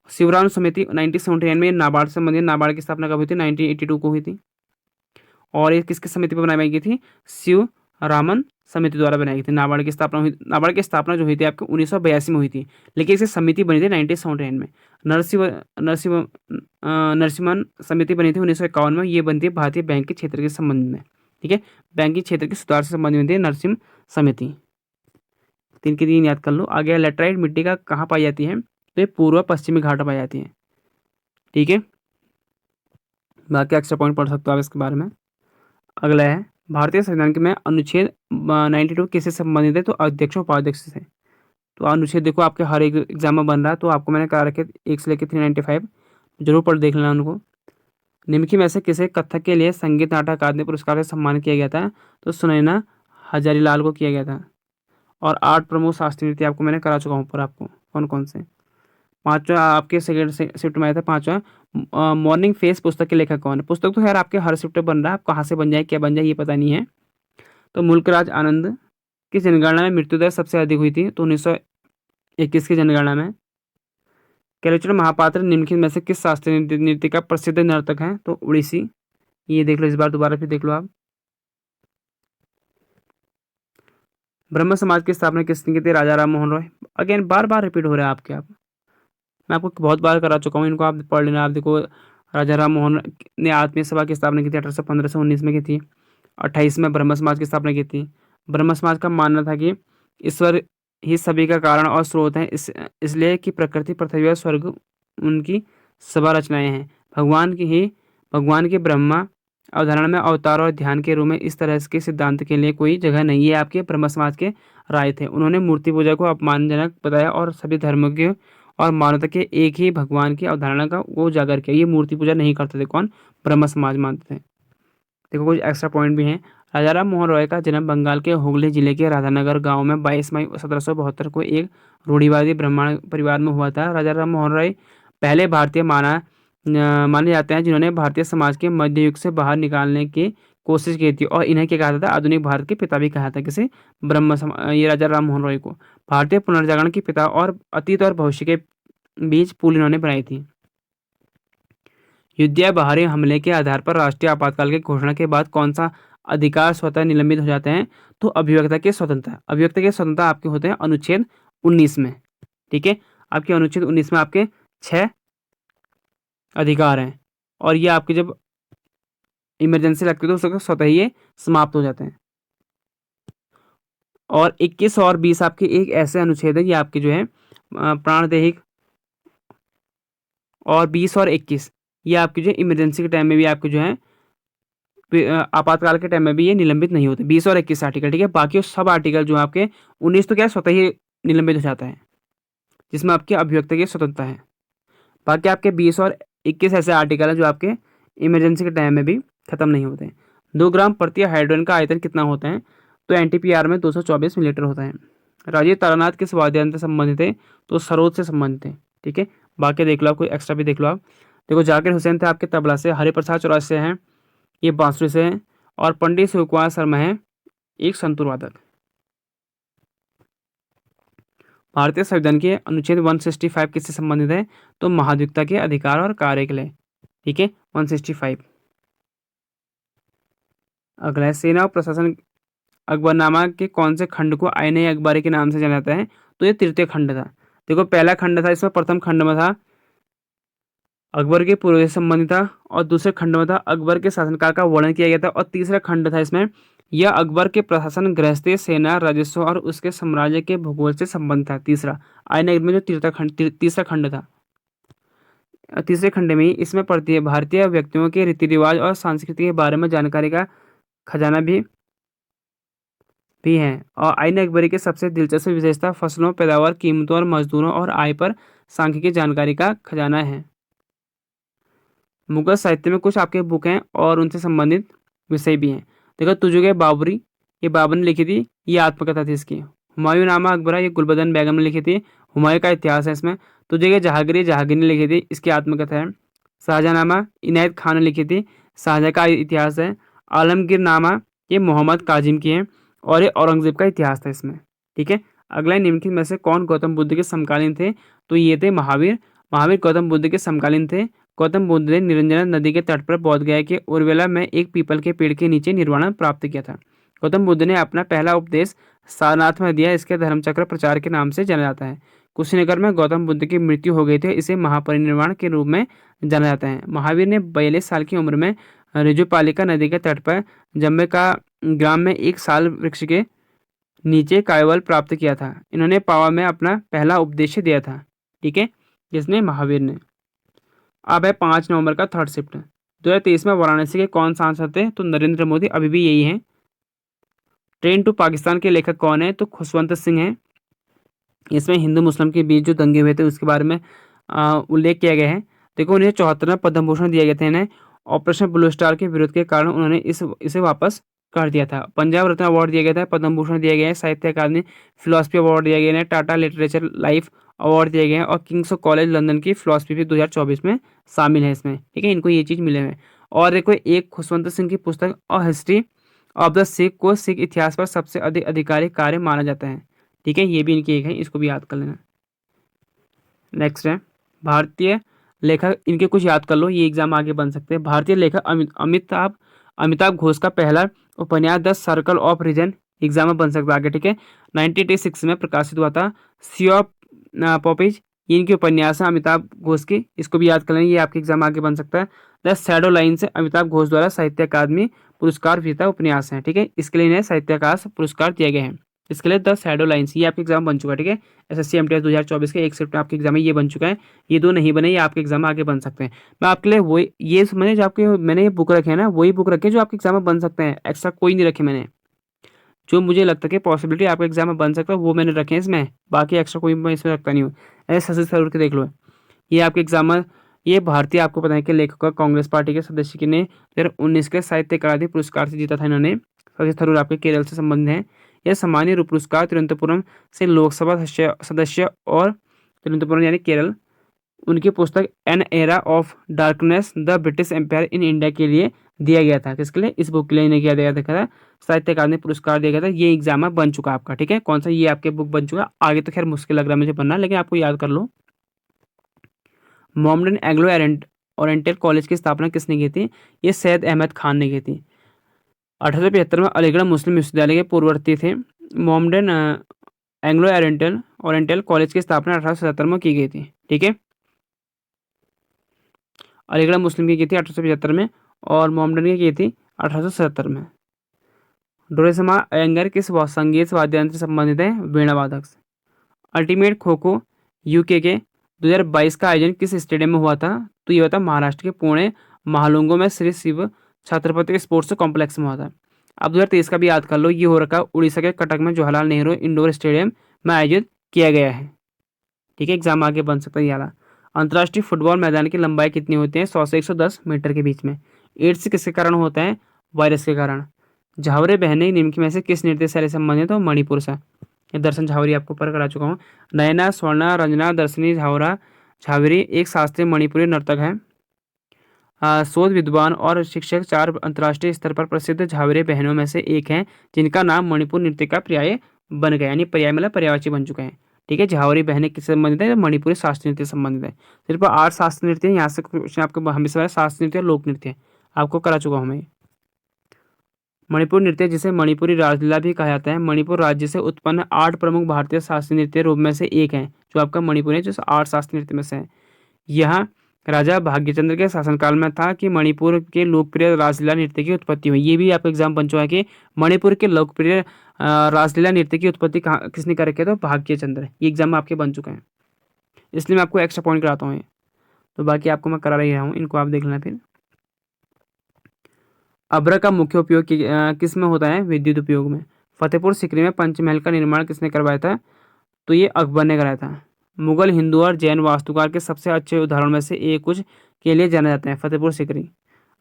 शिवराम समिति 1979 में नाबार्ड से संबंधित। नाबार्ड की स्थापना कब हुई थी? 1982 को हुई थी। और ये किसकी समिति पर बनाई गई थी? शिव रामन समिति द्वारा बनाई गई थी। नाबार्ड की स्थापना जो हुई थी आपको 1982 में हुई थी, लेकिन इसकी समिति बनी थी 1979 में। नरसिम्हन समिति बनी थी 1951 में। ये बनती है भारतीय बैंक के क्षेत्र के संबंध में। ठीक है, बैंकिंग क्षेत्र के सुधार से संबंधित है नरसिम्हा समिति। 3 के 3 याद कर लो। आगे लेटराइट मिट्टी का कहाँ पाई जाती है? तो ये पूर्व पश्चिमी घाट पाई जाती है। ठीक है, बाकी एक्स्ट्रा पॉइंट पढ़ सकते हो आप इसके बारे में। अगला है भारतीय संविधान में अनुच्छेद 92 किससे संबंधित है? तो अध्यक्ष और उपाध्यक्ष से। तो अनुच्छेद देखो आपके हर एक एग्जाम में बन रहा है, तो आपको मैंने करा रखे 1 से लेकर 395, जरूर पढ़ देख लेना उनको। निम्नलिखित में से किसे कथक के लिए संगीत नाटक अकादमी पुरस्कार से सम्मानित किया गया था? तो सुनैना हजारीलाल को किया गया था। और 8 प्रमुख शास्त्रीय नृत्य आपको मैंने करा चुका हूँ ऊपर, आपको कौन कौन से। 5वां आपके सेकेंड शिफ्ट में आया था। 5वां मॉर्निंग फेस पुस्तक के लेखक कौन है? पुस्तक तो यार आपके हर शिफ्ट में बन रहा है, आप कहाँ से बन जाए क्या बन जाए ये पता नहीं है। तो मुल्कराज आनंद की जनगणना में मृत्यु दर सबसे अधिक हुई थी? तो 1921 की जनगणना में। कैलचर महापात्र निम्नलिखित में से किस शास्त्रीय नृत्य का प्रसिद्ध नर्तक है? तो उड़ीसी। ये देख लो, इस बार दोबारा फिर देख लो आप। ब्रह्म समाज की स्थापना किसने की थी? राजा राम मोहन रॉय। अगेन बार बार रिपीट हो रहा है आपके, आप मैं आपको बहुत बार करा चुका हूँ, इनको आप पढ़ लेना। आप देखो, राजा राम मोहन ने आत्मीय सभा की स्थापना की थी 1815 से 19 में की थी। 28 में ब्रह्म समाज की स्थापना की थी। ब्रह्म समाज का मानना था कि ईश्वर ही सभी का कारण और स्रोत है, इसलिए कि प्रकृति, पृथ्वी और स्वर्ग उनकी सभा रचनाएं हैं। भगवान की ब्रह्मा अवधारणा में अवतार और ध्यान के रूप में इस तरह के सिद्धांत के लिए कोई जगह नहीं है। आपके ब्रह्म समाज के राय थे। उन्होंने मूर्ति पूजा को अपमानजनक बताया और सभी धर्मों के और मानवता के एक ही भगवान की अवधारणा का वो उजागर किया। ये मूर्ति पूजा नहीं करते थे। कौन? ब्रह्म समाज मानते थे। देखो कुछ एक्स्ट्रा पॉइंट भी हैं। राजा राम मोहन रॉय का जन्म बंगाल के हुगली जिले के राधानगर गांव में 22 मई 1772 को एक रूढ़िवादी ब्राह्मण परिवार में हुआ था। राजा राम मोहन रॉय पहले भारतीय माने जाते हैं जिन्होंने भारतीय समाज के मध्य युग से बाहर निकालने की कोशिश की थी और इन्हें क्या कहा था? आधुनिक भारत के पिता भी कहा था। किसे? ये राजा राम मोहन रॉय को भारतीय पुनर्जागरण के पिता और अतीत और भविष्य के बीच पुल इन्होंने बनाई थी। युद्ध या बाहरी हमले के आधार पर राष्ट्रीय आपातकाल की घोषणा के बाद कौन सा अधिकार स्वतः निलंबित हो जाते हैं? तो अभिव्यक्ति की स्वतंत्रता। अभिव्यक्ति की स्वतंत्रता आपके होते हैं अनुच्छेद 19 में। ठीक है। आपके अनुच्छेद 19 में आपके 6 अधिकार हैं और ये आपके जब इमरजेंसी लगती है तो उसको स्वतः ही ये समाप्त हो जाते हैं। और 21 और 20 आपके एक ऐसे अनुच्छेद है ये आपके जो है प्राणदेहिक, और 20 और 21 ये आपकी जो इमरजेंसी के टाइम में भी आपके जो है आपातकाल के टाइम में भी ये निलंबित नहीं होते। 20 और 21 आर्टिकल, ठीक है। बाकी सब आर्टिकल जो आपके 19 तो क्या है स्वतः ही निलंबित हो जाता है, जिसमें आपकी अभिव्यक्ति की स्वतंत्रता है। बाकी आपके 20 और 21 ऐसे आर्टिकल है जो आपके इमरजेंसी के टाइम में भी खत्म नहीं होते हैं। 2 ग्राम प्रति हाइड्रोजन का आयतन कितना होता है? तो एनटीपीआर में 224 मिलीलीटर होता है। राजीव तारानाथ किस वाद्ययंत्र से संबंधित है? तो सरोद से संबंधित है, ठीक है। बाकी देख लो आप, कोई एक्स्ट्रा भी देख लो आप। देखो जाकिर हुसैन थे आपके तबला से, हरिप्रसाद चौरासी से हैं, ये बांसुरी से हैं, और पंडित शिव कुमार शर्मा है एक संतूर वादक। भारतीय संविधान के अनुच्छेद 165 किससे संबंधित है? तो महाद्विकता के अधिकार और कार्य के लिए, ठीक है। 165। अगला है सेना और प्रशासन अकबरनामा के कौन से खंड को आईने अकबरी के नाम से जाना जाता है? तो ये तृतीय खंड था। देखो पहला खंड था इसमें, प्रथम खंड में था अकबर के पूर्वज से संबंधित था, और दूसरे खंड में था अकबर के शासनकाल का वर्णन किया गया था, और तीसरा खंड था इसमें यह अकबर के प्रशासन, गृहस्थी, सेना, राजस्व और उसके साम्राज्य के भूगोल से संबंधित था। तीसरा आईने में जो तीसरा खंड था, तीसरे खंड में ही इसमें पड़ती है भारतीय व्यक्तियों के रीति रिवाज और संस्कृति के बारे में जानकारी का खजाना भी है। और आईने अकबरी की सबसे दिलचस्प विशेषता फसलों, पैदावार, कीमतों और मजदूरों और आय पर सांख्यिकी जानकारी का खजाना है। मुगल साहित्य में कुछ आपके बुक हैं और उनसे संबंधित विषय भी हैं। देखो तुजुगे बाबरी, ये बाबर ने लिखी थी, ये आत्मकथा थी इसकी। हुमायूं नामा अकबरा, ये गुलबदन बेगम ने लिखी थी, हुमायूं का इतिहास है इसमें। तुझे जहांगीर, जहांगीर ने लिखी थी, इसकी आत्मकथा है। शाहजहानामा इनायत खान ने लिखी थी, शाहजहां का इतिहास है। आलमगीर नामा ये मोहम्मद काजिम की है, और ये औरंगजेब का इतिहास था इसमें, ठीक है। अगला निम्नलिखित में से कौन गौतम बुद्ध के समकालीन थे? तो ये थे महावीर। महावीर गौतम बुद्ध के समकालीन थे। गौतम बुद्ध ने निरंजना नदी के तट पर बोधगया के उर्वेला में एक पीपल के पेड़ के नीचे निर्वाण प्राप्त किया था। गौतम बुद्ध ने अपना पहला उपदेश सारनाथ में दिया, इसके धर्मचक्र प्रचार के नाम से जाना जाता है। कुशीनगर में गौतम बुद्ध की मृत्यु हो गई थी, इसे महापरिनिर्वाण के रूप में जाना जाता है। महावीर ने 42 साल की उम्र में ऋजुपालिका नदी के तट पर जम्मे का ग्राम में एक साल वृक्ष के नीचे कायवल प्राप्त किया था। इन्होंने पावा में अपना पहला उपदेश दिया था, ठीक है, जिसने महावीर ने। अब है 5 नवंबर का थर्ड शिफ्ट। 2023 में वाराणसी के कौन सांसद थे? तो नरेंद्र मोदी, अभी भी यही हैं। ट्रेन टू पाकिस्तान के लेखक कौन है? तो खुशवंत सिंह हैं। इसमें हिंदू मुस्लिम के बीच जो दंगे हुए थे उसके बारे में उल्लेख किया गया है। देखो 1974 में पद्म भूषण दिया गया था इन्हें। ऑपरेशन ब्लू स्टार के विरोध के कारण उन्होंने इसे वापस कर दिया था। पंजाब रत्न अवार्ड दिया गया था, पद्म भूषण दिया गया है, साहित्य अकादमी फिलोसफी अवार्ड दिया गया है, टाटा लिटरेचर लाइफ अवार्ड दिए गए हैं, और किंग्स कॉलेज लंदन की फिलोसफी भी 2024 में शामिल है इसमें, ठीक है। इनको ये चीज़ मिले हुए। और देखो एक खुशवंत सिंह की पुस्तक a history of the Sikh को सिख इतिहास पर सबसे अधिक आधिकारिक कार्य माना जाता है, ठीक है। ये भी इनकी एक है, इसको भी याद कर लेना। नेक्स्ट है भारतीय लेखक, इनके कुछ याद कर लो, ये एग्जाम आगे बन सकते हैं। भारतीय लेखक अमिताभ अमिताभ घोष का पहला उपन्यास the circle of reason exam में बन सकता है आगे, ठीक है। 1986 में प्रकाशित हुआ था। सी ऑफ पॉपीज, ये इनके उपन्यास है अमिताभ घोष की, इसको भी याद कर लें, ये आपके एग्जाम आगे बन सकता है। द शैडो लाइन से अमिताभ घोष द्वारा साहित्य अकादमी पुरस्कार विजेता उपन्यास है, ठीक है। इसके लिए इन्हें साहित्य अकादमी पुरस्कार दिए गए हैं। इसके लिए द शैडो लाइन्स, ये आपके एग्जाम बन चुका है, ठीक है। एसएससी एमटीएस 2024 के एक शिफ्ट में आपके एग्जाम में ये बन चुका है। ये दो नहीं बने, ये आपके एग्जाम में आगे बन सकते हैं। मैं आपके लिए वही ये मैंने जो आपके मैंने ये बुक रखे हैं ना, वही बुक रखे जो आपके एग्जाम में बन सकते हैं, एक्स्ट्रा कोई नहीं रखे मैंने। जो मुझे लगता है कि पॉसिबिलिटी आपके एग्जाम में बन सकता है वो मैंने रखे हैं इसमें, बाकी एक्स्ट्रा कोई मैं इसमें रखता नहीं हूँ। ऐसे सचिव थरूर के देख लो, ये आपके एग्जाम में, ये भारतीय आपको पता है कि लेखक कांग्रेस पार्टी के सदस्य की ने 2019 के साहित्य अकादमी पुरस्कार से जीता था इन्होंने। सचिव थरूर आपके केरल से संबंधित हैं। यह सामान्य रूप पुरस्कार तिरुवनंतपुरम से लोकसभा सदस्य और तिरुवनंतपुरम यानी केरल, उनकी पुस्तक an era of darkness the British empire in India के लिए दिया गया था। किसके लिए? इस बुक के लिए इन्हें किया गया था, साहित्य अकादमी पुरस्कार दिया गया था। ये एग्जाम में बन चुका आपका, ठीक है। कौन सा? ये आपके बुक बन चुका। आगे तो खैर मुश्किल लग रहा है मुझे बनना, लेकिन आपको याद कर लो। मोहम्मदन एंग्लो ओरिएंटल कॉलेज की स्थापना किसने की थी? ये सैयद अहमद खान ने की थी। 1875 में अलीगढ़ मुस्लिम विश्वविद्यालय के पूर्ववर्ती थे। Mohammedan Anglo oriental oriental college की स्थापना 1877 में की गई थी। ठीक है, अलीगढ़ मुस्लिम की थी 1875 में, और मोहम्मडन की थी 1877 में। डोरेसमा अयंगर किस संगीत वाद्य यंत्र से संबंधित है? वीणा वादक से। अल्टीमेट खो खो यूके के 2022 का आयोजन किस स्टेडियम में हुआ था? तो ये हुआ था महाराष्ट्र के पुणे महालुंगो में श्री शिव छत्रपति स्पोर्ट्स कॉम्प्लेक्स में हुआ था। अब 2023 का भी याद कर लो, ये हो रखा उड़ीसा के कटक में जवाहरलाल नेहरू इंडोर स्टेडियम में आयोजित किया गया है। ठीक है, एग्जाम आगे बन सकता है ये वाला। अंतर्राष्ट्रीय फुटबॉल मैदान की लंबाई कितनी होती है? 100 से 110 मीटर के बीच में। एड्स किसके कारण होता है? वायरस के कारण। झावरे बहने निम्न में से किस नृत्य शैली से संबंधित हो? मणिपुर से। ये दर्शन झावरी आपको ऊपर करा चुका हूँ। नयना स्वर्णा रंजना दर्शनी झावरा झावरी एक शास्त्रीय मणिपुरी नर्तक है। शोध विद्वान और शिक्षक 4 अंतर्राष्ट्रीय स्तर पर प्रसिद्ध झावरे बहनों में से एक हैं जिनका नाम मणिपुर नृत्य का पर्याय बन गया, यानी पर्याय मतलब पर्यायवाची बन चुके हैं। ठीक है, झावरी बहनें किससे संबंधित है? मणिपुरी शास्त्रीय नृत्य से संबंधित है। सिर्फ 8 शास्त्रीय नृत्य है, यहाँ से क्वेश्चन आपको हमेशा शास्त्रीय नृत्य और लोक नृत्य आपको करा चुका हूँ मैं। मणिपुर नृत्य, जिसे मणिपुरी राजलीला भी कहा जाता है, मणिपुर राज्य से उत्पन्न 8 प्रमुख भारतीय शास्त्रीय नृत्य रूप में से एक है, जो आपका मणिपुर है, जो 8 शास्त्रीय नृत्य में से है। यह राजा भाग्यचंद्र के शासनकाल में था कि मणिपुर के लोकप्रिय रासलीला नृत्य की उत्पत्ति हुई। ये भी आपका एग्जाम बन चुका है कि मणिपुर के लोकप्रिय रासलीला नृत्य की उत्पत्ति कहाँ किसने कर रखी है? तो भाग्यचंद्र। ये एग्जाम आपके बन चुके हैं, इसलिए मैं आपको एक्स्ट्रा पॉइंट कराता हूँ। तो बाकी आपको मैं करा रही हूँ, इनको आप देख लेना। फिर अब्र का मुख्य उपयोग किस में होता है? विद्युत उपयोग में। फतेहपुर सीकरी में पंचमहल का निर्माण किसने करवाया था? तो ये अकबर ने कराया था। मुगल, हिंदू और जैन वास्तुकार के सबसे अच्छे उदाहरण में से एक कुछ के लिए जाने जाते हैं फतेहपुर सीकरी।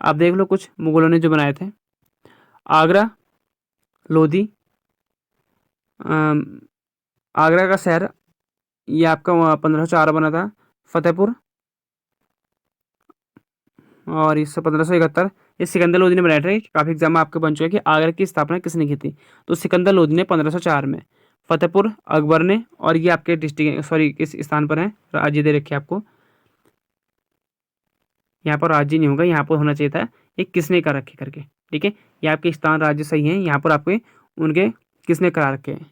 आप देख लो कुछ मुगलों ने जो बनाए थे। आगरा, लोधी, आगरा का शहर, ये आपका 1504 बना था। फतेहपुर, और इस 1571 ये सिकंदर लोधी ने बनाया था। काफ़ी एग्जाम आपके बन चुके हैं कि आगरा की स्थापना किसने की थी? तो सिकंदर लोधी ने 1504 में। फतेहपुर अकबर ने, और ये आपके डिस्ट्रिक्ट सॉरी किस स्थान पर है? राज्य दे रखे आपको, यहाँ पर राज्य नहीं होगा, यहाँ पर होना चाहिए था ये किसने कर रखे करके। ठीक है, ये आपके स्थान राज्य सही है, यहाँ पर आपके उनके किसने करा रखे हैं।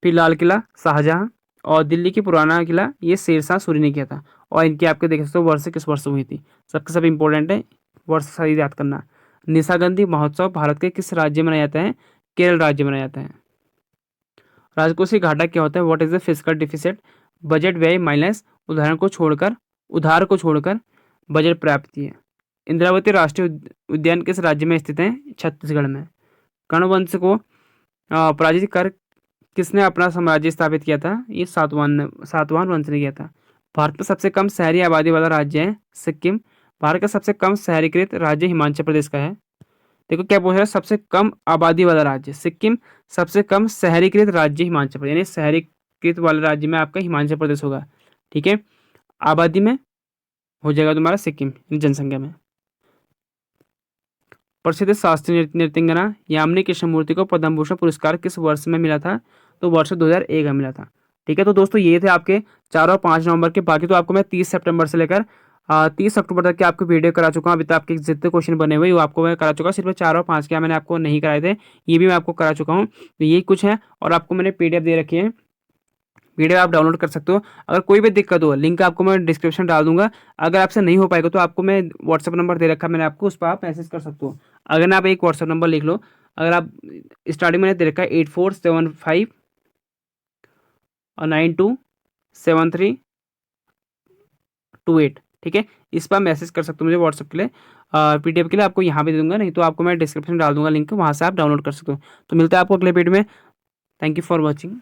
फिर लाल किला शाहजहाँ, और दिल्ली की पुराना किला ये शेरशाह सूरी ने किया था। और इनकी आपके देख सकते हो वर्ष किस वर्ष हुई थी, सबके सब इंपॉर्टेंट है, वर्ष सही याद करना। निशागंधी महोत्सव भारत के किस राज्य में मनाया जाता है? केरल राज्य में मनाया जाता है। राजकोषीय घाटा क्या होता है? What is the fiscal deficit? Budget व्यय माइनस उधार को छोड़कर बजट प्राप्ति है। इंद्रावती राष्ट्रीय उद्यान किस राज्य में स्थित है? छत्तीसगढ़ में। कर्ण वंश को पराजित कर किसने अपना साम्राज्य स्थापित किया था? ये सातवाहन वंश ने किया था। भारत में सबसे कम शहरी आबादी वाला राज्य है सिक्किम। भारत का सबसे कम शहरीकृत राज्य हिमाचल प्रदेश का है। देखो क्या पूछ रहा है? सबसे कम आबादी वाला राज्य सिक्किम, सबसे कम शहरीकृत राज्य हिमाचल प्रदेश, यानी शहरीकृत वाले राज्य में आपका हिमाचल प्रदेश होगा। ठीक है, आबादी में हो जाएगा तुम्हारा सिक्किम जनसंख्या में। प्रसिद्ध शास्त्रीय नृत्यंगना यामिनी कृष्णमूर्ति को पद्म भूषण पुरस्कार किस वर्ष में मिला था? तो वर्ष 2001 में मिला था। ठीक है, तो दोस्तों ये थे आपके 4 और 5 नवंबर के। बाकी तो आपको मैं 30 सितंबर से लेकर 30 अक्टूबर तक के आपको वीडियो करा चुका हूँ। अभी तक आपके जितने क्वेश्चन बने हुए वो आपको मैं करा चुका हूँ। सिर्फ 4 और 5 के मैंने आपको नहीं कराए थे, ये भी मैं आपको करा चुका हूँ। तो यही कुछ है, और आपको मैंने PDF दे रखी है, वीडियो आप डाउनलोड कर सकते हो। अगर कोई भी दिक्कत हो, लिंक आपको मैं डिस्क्रिप्शन डाल दूंगा। अगर आपसे नहीं हो पाएगा तो आपको मैं व्हाट्सअप नंबर दे रखा है मैंने आपको, उस पर आप मैसेज कर सकते हो। अगर आप एक व्हाट्सअप नंबर लिख लो, अगर आप स्टार्टिंग मैंने दे रखा है 8475 और 927328। ठीक है, इस पर मैसेज कर सकते हो मुझे व्हाट्सअप के लिए। PDF के लिए आपको यहाँ पे दे दूंगा, नहीं तो आपको मैं डिस्क्रिप्शन डाल दूंगा लिंक, वहाँ से आप डाउनलोड कर सकते हो। तो मिलता है आपको अगले वीडियो में। Thank you for watching.